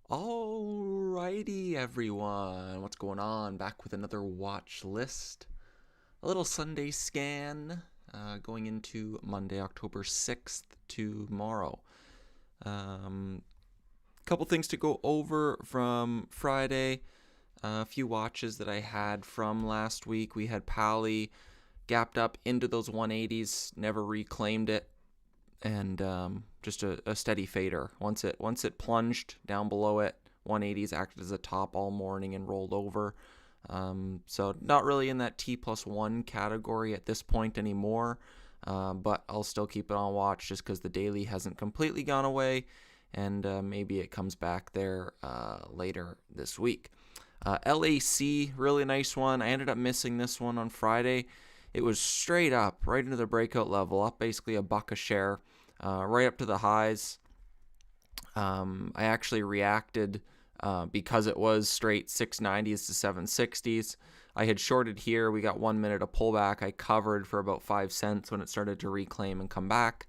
Alrighty, everyone. What's going on? Back with another watch list. A little Sunday scan going into Monday, October 6th tomorrow. Um, Couple things to go over from Friday. A few watches that I had from last week. We had Pally gapped up into those 180s, never reclaimed it, and just a steady fader. Once it plunged down below it, 180s acted as a top all morning and rolled over. So not really in that T+1 category at this point anymore, but I'll still keep it on watch just because the daily hasn't completely gone away, and maybe it comes back there later this week. LAC, really nice one. I ended up missing this one on Friday. It was straight up, right into the breakout level, up basically a buck a share, right up to the highs. I actually reacted because it was straight 690s to 760s. I had shorted here. We got 1 minute of pullback. I covered for about 5 cents when it started to reclaim and come back.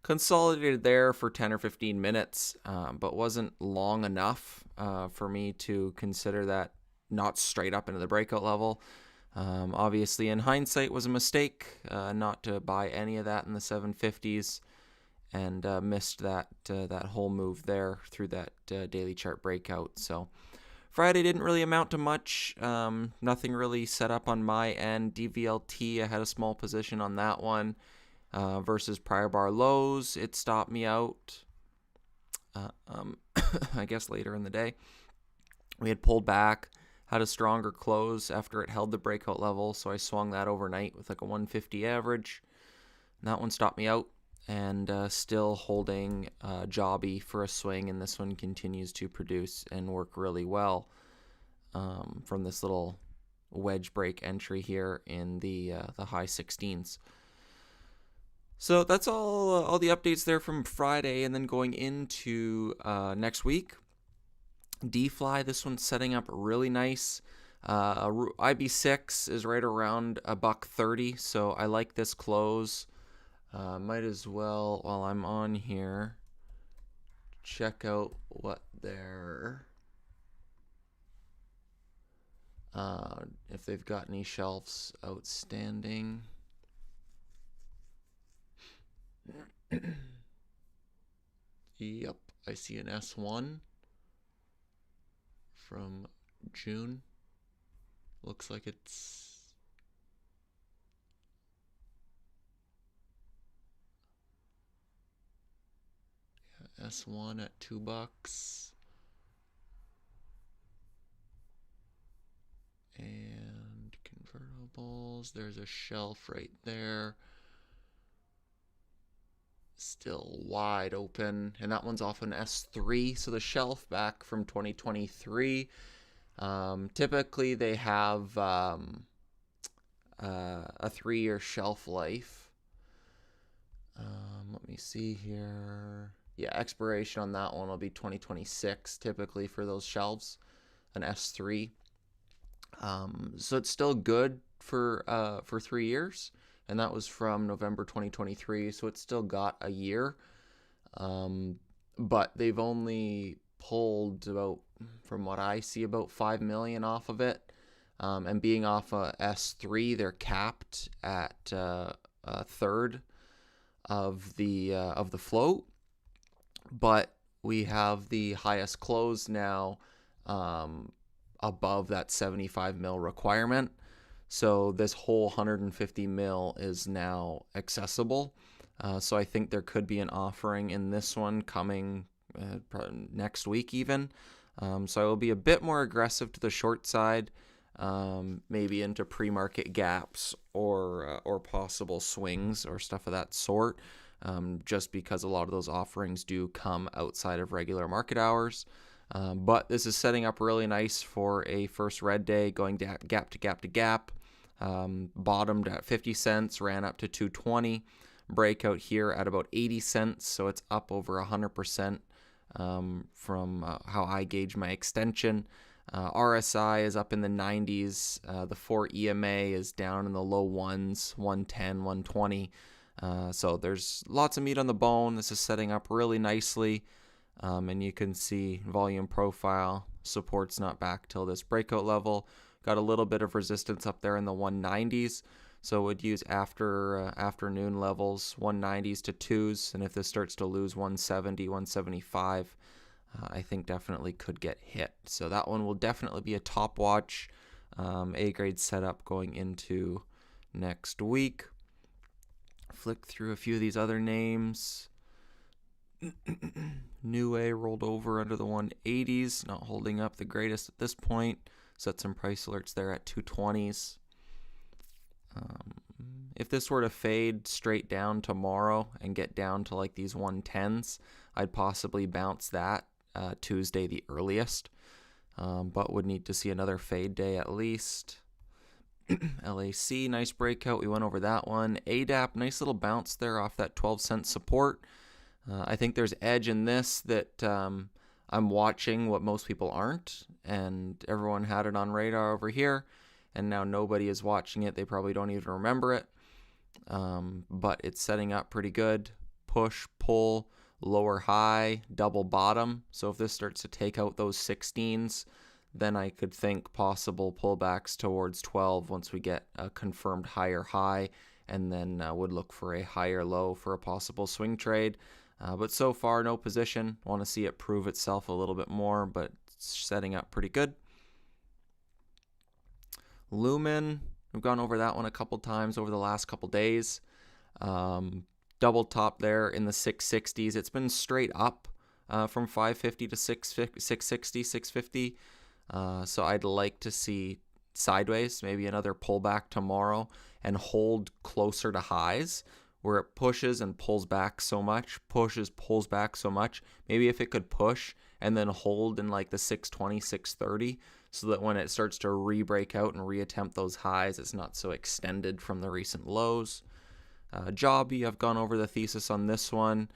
Consolidated there for 10 or 15 minutes, but wasn't long enough for me to consider that not straight up into the breakout level. Obviously, in hindsight, was a mistake not to buy any of that in the 750s, and missed that whole move there through that daily chart breakout. So Friday didn't really amount to much. Nothing really set up on my end. DVLT, I had a small position on that one versus prior bar lows. It stopped me out. I guess later in the day, we had pulled back, had a stronger close after it held the breakout level, so I swung that overnight with like a 150 average. And that one stopped me out, and still holding jobby for a swing, and this one continues to produce and work really well from this little wedge break entry here in the high 16s. So that's all the updates there from Friday, and then going into next week. D-Fly, this one's setting up really nice. IB6 is right around a $1.30, so I like this close. Might as well, while I'm on here, check out what their if they've got any shelves outstanding. Yep, I see an S1 from June. Looks like it's S1 at $2. And convertibles, there's a shelf right there. Still wide open, and that one's off an S3, so the shelf back from 2023. Typically they have a 3-year shelf life. Let me see here. Yeah, expiration on that one will be 2026 typically for those shelves, an S3. So it's still good for 3 years, and that was from November 2023, so it's still got a year. But they've only pulled about, from what I see, about 5 million off of it. And being off a S3, they're capped at a third of the float. But we have the highest close now above that 75 mil requirement. So this whole 150 mil is now accessible. So I think there could be an offering in this one coming next week even. So I will be a bit more aggressive to the short side, maybe into pre-market gaps or possible swings or stuff of that sort, just because a lot of those offerings do come outside of regular market hours. But this is setting up really nice for a first red day, going gap to gap to gap. Bottomed at 50 cents, ran up to 220. Breakout here at about 80 cents, so it's up over 100% from how I gauge my extension. RSI is up in the 90s. The 4 EMA is down in the low ones, 110, 120. So there's lots of meat on the bone. This is setting up really nicely. And you can see volume profile, support's not back till this breakout level. Got a little bit of resistance up there in the 190s. So would use afternoon levels, 190s to 2s. And if this starts to lose 170, 175, I think definitely could get hit. So that one will definitely be a top watch. A-grade setup going into next week. Flick through a few of these other names. New A rolled over under the 180s, not holding up the greatest at this point. Set some price alerts there at 220s. If this were to fade straight down tomorrow and get down to like these 110s, I'd possibly bounce that Tuesday the earliest, but would need to see another fade day at least. LAC, nice breakout. We went over that one. ADAP, nice little bounce there off that 12-cent support. I think there's edge in this that I'm watching what most people aren't, and everyone had it on radar over here, and now nobody is watching it. They probably don't even remember it, but it's setting up pretty good. Push, pull, lower high, double bottom. So if this starts to take out those 16s, then I could think possible pullbacks towards 12 once we get a confirmed higher high, and then would look for a higher low for a possible swing trade. But so far, no position. Want to see it prove itself a little bit more, but it's setting up pretty good. Lumen, we've gone over that one a couple times over the last couple days. Double top there in the 660s. It's been straight up from 550 to 660, 650. So I'd like to see sideways, maybe another pullback tomorrow, and hold closer to highs where it pushes and pulls back so much, pulls back so much. Maybe if it could push and then hold in like the 620, 630, so that when it starts to re-break out and reattempt those highs, it's not so extended from the recent lows. Jobby, I've gone over the thesis on this one.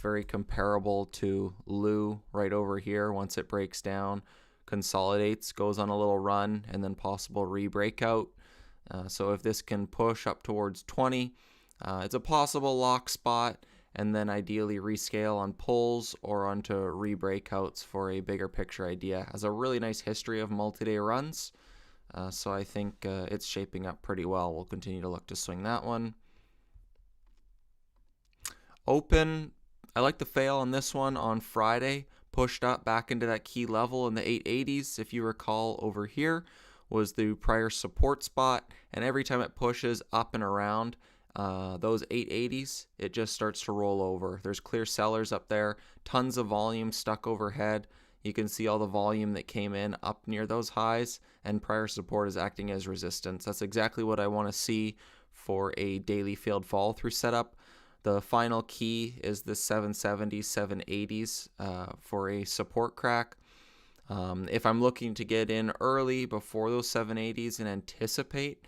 Very comparable to Lu right over here. Once it breaks down, consolidates, goes on a little run, and then possible re-breakout. So if this can push up towards 20, it's a possible lock spot, and then ideally rescale on pulls or onto re-breakouts for a bigger picture idea. Has a really nice history of multi-day runs, so I think it's shaping up pretty well. We'll continue to look to swing that one. Open, I like the fail on this one on Friday. Pushed up back into that key level in the 880s. If you recall, over here was the prior support spot, and every time it pushes up and around those 880s, it just starts to roll over. There's clear sellers up there, tons of volume stuck overhead. You can see all the volume that came in up near those highs, and prior support is acting as resistance. That's exactly what I want to see for a daily failed follow through setup. The final key is the 770s, 780s for a support crack. If I'm looking to get in early before those 780s and anticipate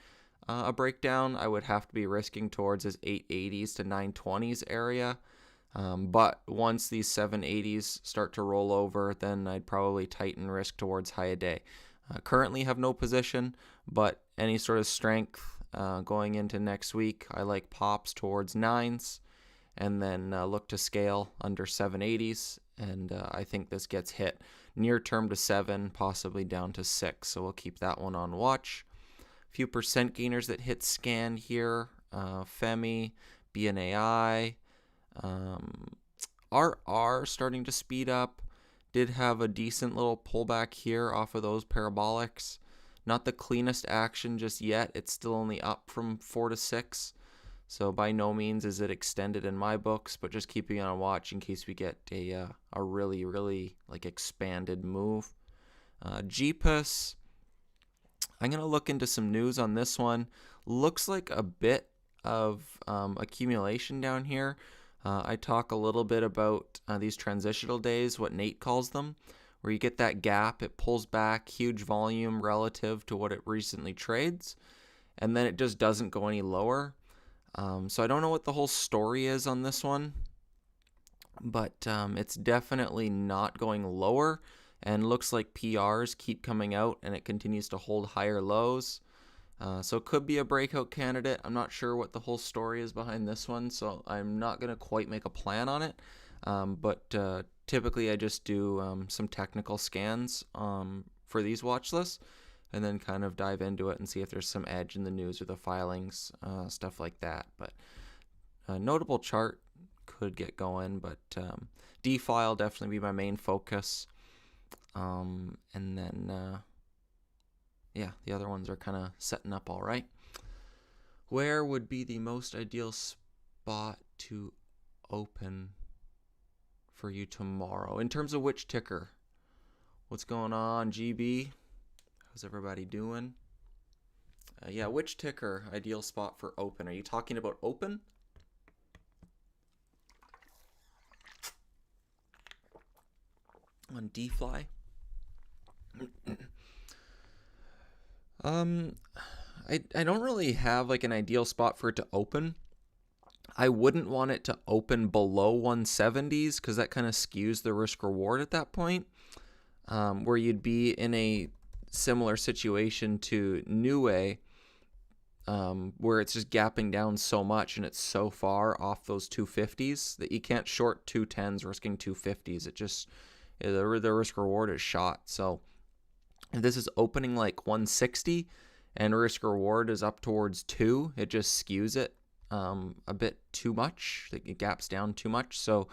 a breakdown, I would have to be risking towards this 880s to 920s area. But once these 780s start to roll over, then I'd probably tighten risk towards high a day. Currently have no position, but any sort of strength going into next week, I like pops towards 9s, and then look to scale under 780s, and I think this gets hit near term to 7, possibly down to 6, so we'll keep that one on watch. A few percent gainers that hit scan here, Femi, BNAI, RR starting to speed up, did have a decent little pullback here off of those parabolics. Not the cleanest action just yet, it's still only up from 4 to 6. So by no means is it extended in my books, but just keeping on watch in case we get a really, really like expanded move. GPUS, I'm going to look into some news on this one. Looks like a bit of accumulation down here. I talk a little bit about these transitional days, what Nate calls them, where you get that gap, it pulls back, huge volume relative to what it recently trades, and then it just doesn't go any lower. So I don't know what the whole story is on this one, but it's definitely not going lower, and looks like PRs keep coming out and it continues to hold higher lows. So it could be a breakout candidate. I'm not sure what the whole story is behind this one, so I'm not going to quite make a plan on it. But typically I just do some technical scans for these watch lists, and then kind of dive into it and see if there's some edge in the news or the filings, stuff like that. But a notable chart could get going, but DeFi will definitely be my main focus. And then, yeah, the other ones are kind of setting up all right. Where would be the most ideal spot to open for you tomorrow? In terms of which ticker? What's going on, GB? How's everybody doing? Yeah, which ticker ideal spot for open? Are you talking about open? On DFly? I don't really have like an ideal spot for it to open. I wouldn't want it to open below 170s because that kind of skews the risk reward at that point, where you'd be in a similar situation to Niue, where it's just gapping down so much and it's so far off those 250s that you can't short 210s risking 250s. It just, the risk reward is shot. So if this is opening like 160 and risk reward is up towards 2, it just skews it a bit too much. It gaps down too much. So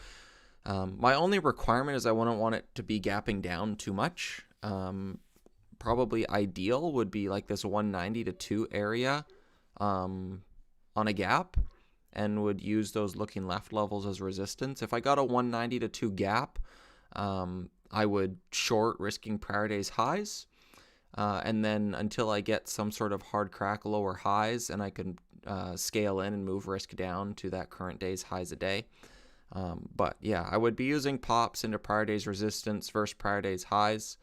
my only requirement is I wouldn't want it to be gapping down too much. Probably ideal would be like this 190 to 2 area on a gap, and would use those looking left levels as resistance. If I got a 190 to 2 gap, I would short risking prior day's highs. And then until I get some sort of hard crack lower highs and I can scale in and move risk down to that current day's highs a day. But yeah, I would be using pops into prior day's resistance versus prior day's highs,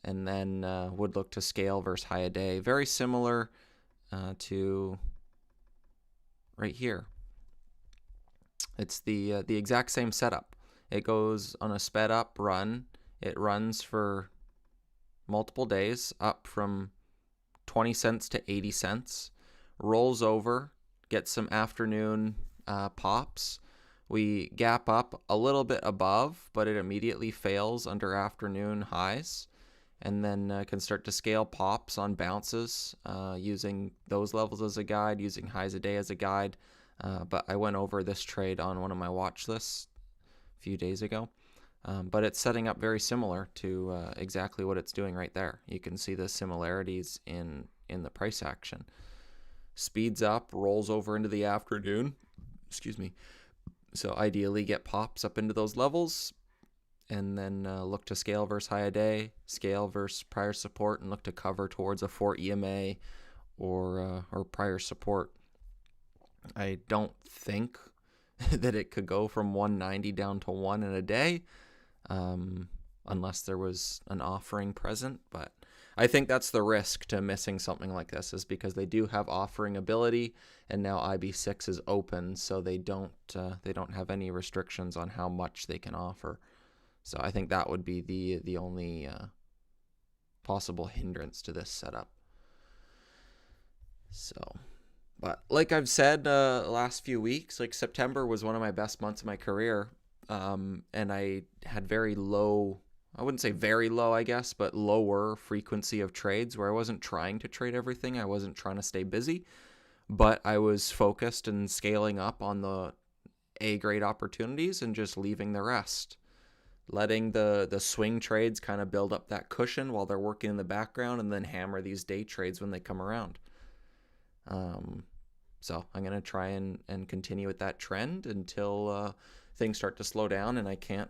and then would look to scale versus high a day. Very similar to right here. It's the exact same setup. It goes on a sped up run. It runs for multiple days, up from 20 cents to 80 cents, rolls over, gets some afternoon pops. We gap up a little bit above, but it immediately fails under afternoon highs, and then can start to scale pops on bounces using those levels as a guide, using highs a day as a guide. But I went over this trade on one of my watch lists a few days ago. But it's setting up very similar to exactly what it's doing right there. You can see the similarities in the price action. Speeds up, rolls over into the afternoon. Excuse me. So ideally get pops up into those levels, and then look to scale versus high a day, scale versus prior support, and look to cover towards a 4 EMA or prior support. I don't think that it could go from 190 down to 1 in a day, unless there was an offering present. But I think that's the risk to missing something like this, is because they do have offering ability, and now IB6 is open, so they don't have any restrictions on how much they can offer. So I think that would be the only possible hindrance to this setup. So, but like I've said last few weeks, like September was one of my best months of my career. And I had very low, I wouldn't say very low, I guess, but lower frequency of trades where I wasn't trying to trade everything. I wasn't trying to stay busy, but I was focused and scaling up on the A-grade opportunities and just leaving the rest. Letting the swing trades kind of build up that cushion while they're working in the background, and then hammer these day trades when they come around. So I'm going to try and continue with that trend until things start to slow down, and I can't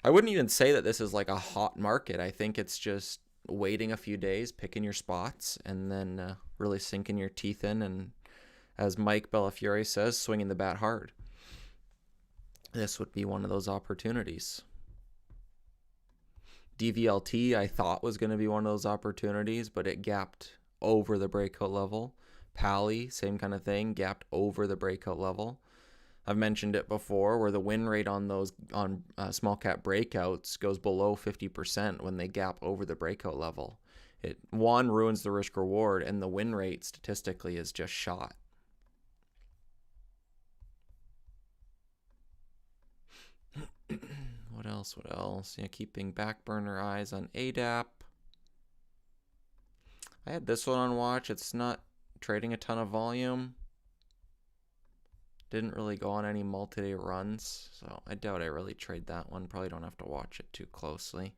I wouldn't even say that this is like a hot market. I think it's just waiting a few days, picking your spots, and then really sinking your teeth in, and as Mike Bellafiore says, swinging the bat hard. This would be one of those opportunities. DVLT I thought was going to be one of those opportunities, but it gapped over the breakout level. Pally, same kind of thing, gapped over the breakout level. I've mentioned it before, where the win rate on those small cap breakouts goes below 50% when they gap over the breakout level. It ruins the risk reward, and the win rate statistically is just shot. else? What else? Yeah, keeping back burner eyes on ADAP. I had this one on watch. It's not trading a ton of volume. Didn't really go on any multi-day runs, so I doubt I really trade that one. Probably don't have to watch it too closely.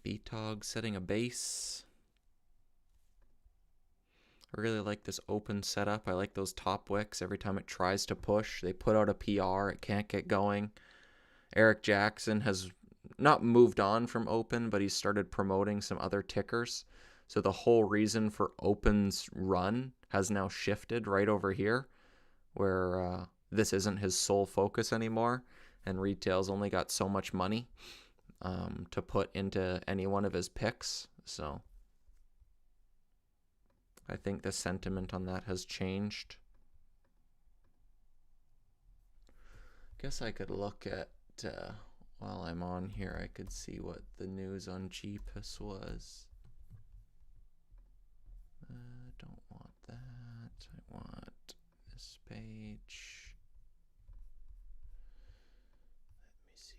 BTOG setting a base. I really like this open setup. I like those top wicks. Every time it tries to push, they put out a PR. It can't get going. Eric Jackson has not moved on from open, but he's started promoting some other tickers. So the whole reason for open's run has now shifted right over here, where this isn't his sole focus anymore, and retail's only got so much money to put into any one of his picks. So I think the sentiment on that has changed. Guess I could look at, while I'm on here, I could see what the news on GPIS was. Don't want that. I want this page. Let me see.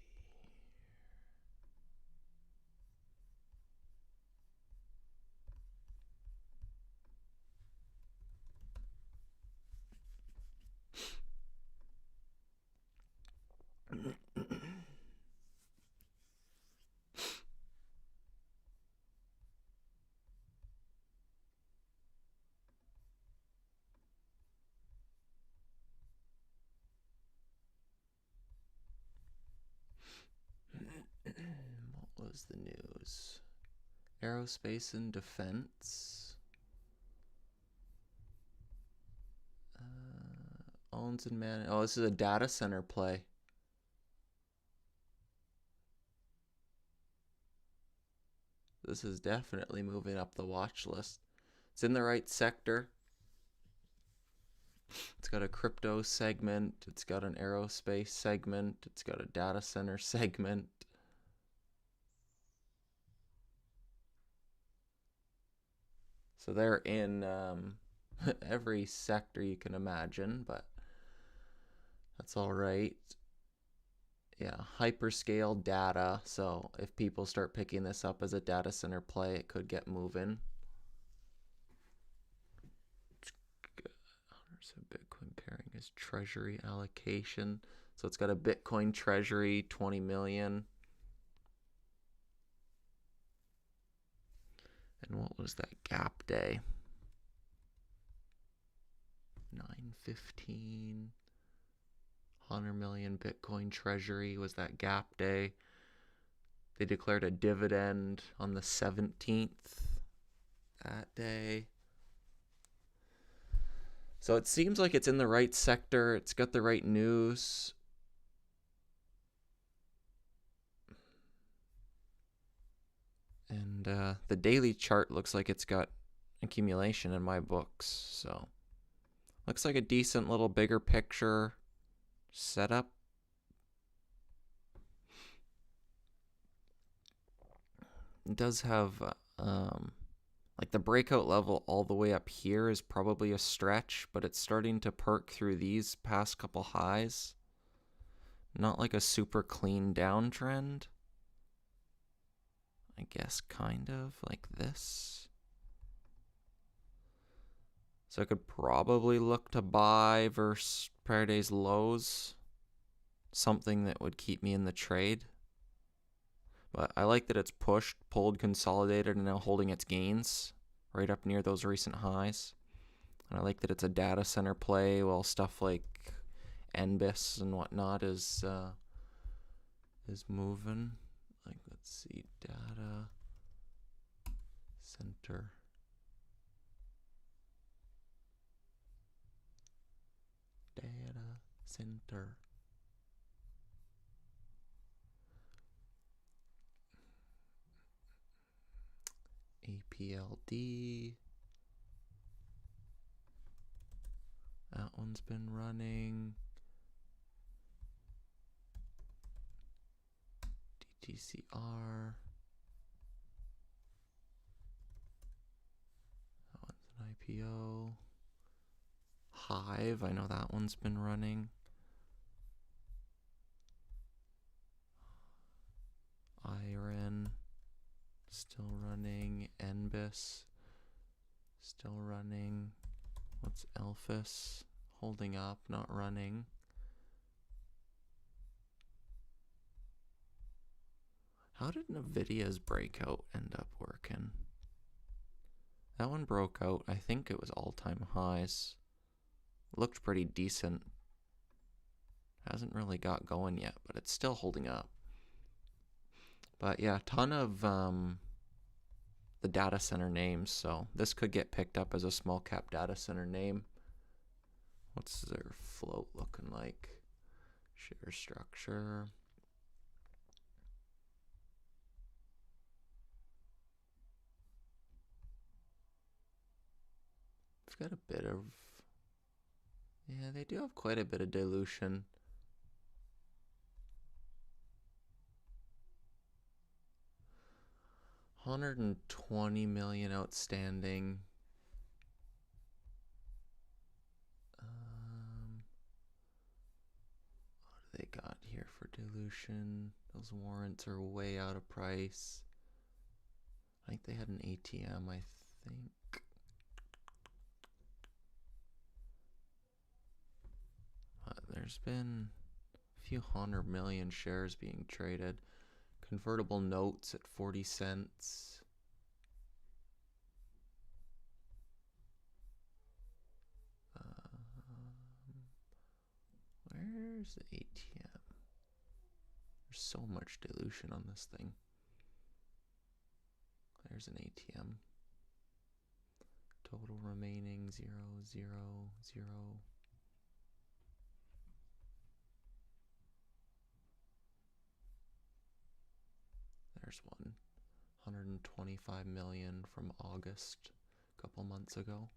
What was the news? Aerospace and defense. Owns and man. Oh, this is a data center play. This is definitely moving up the watch list. It's in the right sector. It's got a crypto segment. It's got an aerospace segment. It's got a data center segment. So they're in every sector you can imagine, but that's all right. Yeah, hyperscale data. So if people start picking this up as a data center play, it could get moving. There's a Bitcoin pairing is treasury allocation. So it's got a Bitcoin treasury, 20 million. And what was that gap day? 9/15. 100 million Bitcoin treasury was that gap day. They declared a dividend on the 17th that day. So it seems like it's in the right sector. It's got the right news. And the daily chart looks like it's got accumulation in my books. So looks like a decent little bigger picture setup. It does have like the breakout level all the way up here is probably a stretch, but it's starting to perk through these past couple highs. Not like a super clean downtrend. I guess kind of like this. So I could probably look to buy versus prior day's lows. Something that would keep me in the trade. But I like that it's pushed, pulled, consolidated, and now holding its gains right up near those recent highs. And I like that it's a data center play while stuff like NBIS and whatnot is moving. Like, let's see, data center. Data center. APLD. That one's been running. DTCR. That one's an IPO. Hive, I know that one's been running. Iron, still running. Enbis, still running. What's Elphis? Holding up, not running. How did NVIDIA's breakout end up working? That one broke out. I think it was all-time highs. Looked pretty decent. Hasn't really got going yet, but it's still holding up. But yeah, a ton of the data center names, so this could get picked up as a small cap data center name. What's their float looking like? Share structure. It's got a bit of, yeah, they do have quite a bit of dilution. $120 million outstanding. What do they got here for dilution? Those warrants are way out of price. I think they had an ATM, I think. There's been a few 100 million shares being traded. Convertible notes at 40 cents. Where's the ATM? There's so much dilution on this thing. There's an ATM. Total remaining 0, 0, 0. There's one. 125 million from August, a couple months ago.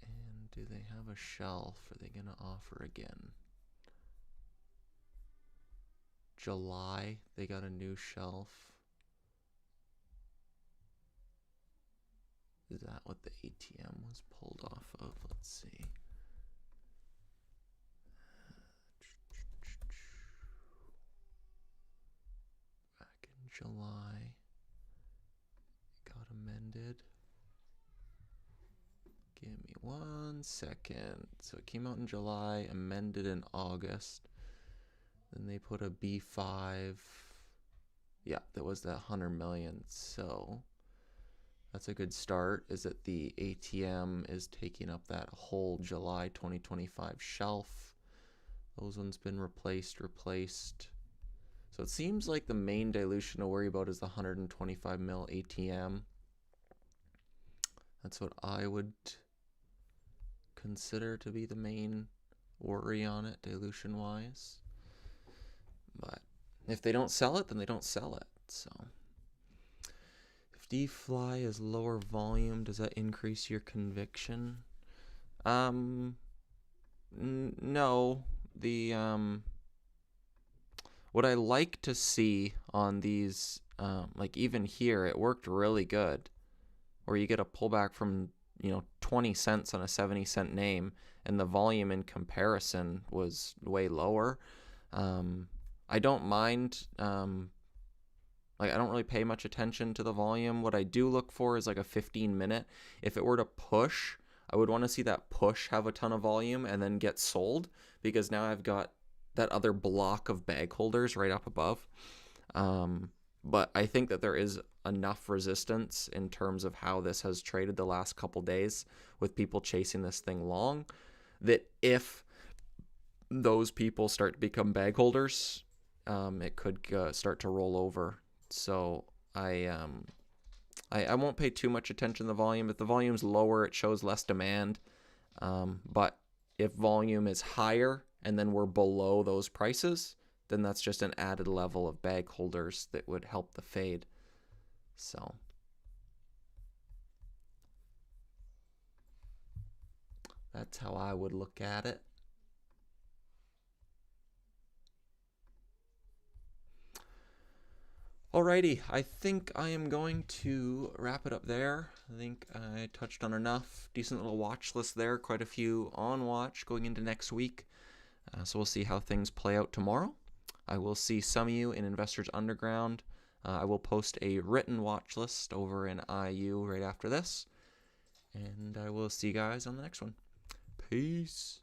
And do they have a shelf? Are they going to offer again? July, they got a new shelf. Is that what the ATM was pulled off of? Let's see. Back in July, it got amended. Give me 1 second. So it came out in July, amended in August. Then they put a B5. Yeah, that was that 100 million. So that's a good start, is that the ATM is taking up that whole July 2025 shelf. Those ones been replaced. So it seems like the main dilution to worry about is the 125 mil ATM. That's what I would consider to be the main worry on it, dilution-wise. But if they don't sell it, then they don't sell it. So if DFly is lower volume, does that increase your conviction? No. The what I like to see on these, like even here, it worked really good, where you get a pullback from 20 cents on a 70-cent name, and the volume in comparison was way lower. I don't mind, like I don't really pay much attention to the volume. What I do look for is like a 15-minute. If it were to push, I would want to see that push have a ton of volume and then get sold, because now I've got that other block of bag holders right up above. But I think that there is enough resistance in terms of how this has traded the last couple days with people chasing this thing long, that if those people start to become bag holders, it could start to roll over. So I won't pay too much attention to the volume. If the volume's lower, it shows less demand. But if volume is higher and then we're below those prices, then that's just an added level of bag holders that would help the fade. So that's how I would look at it. Alrighty, I think I am going to wrap it up there. I think I touched on enough. Decent little watch list there, quite a few on watch going into next week. So we'll see how things play out tomorrow. I will see some of you in Investors Underground. I will post a written watch list over in IU right after this. And I will see you guys on the next one. Peace.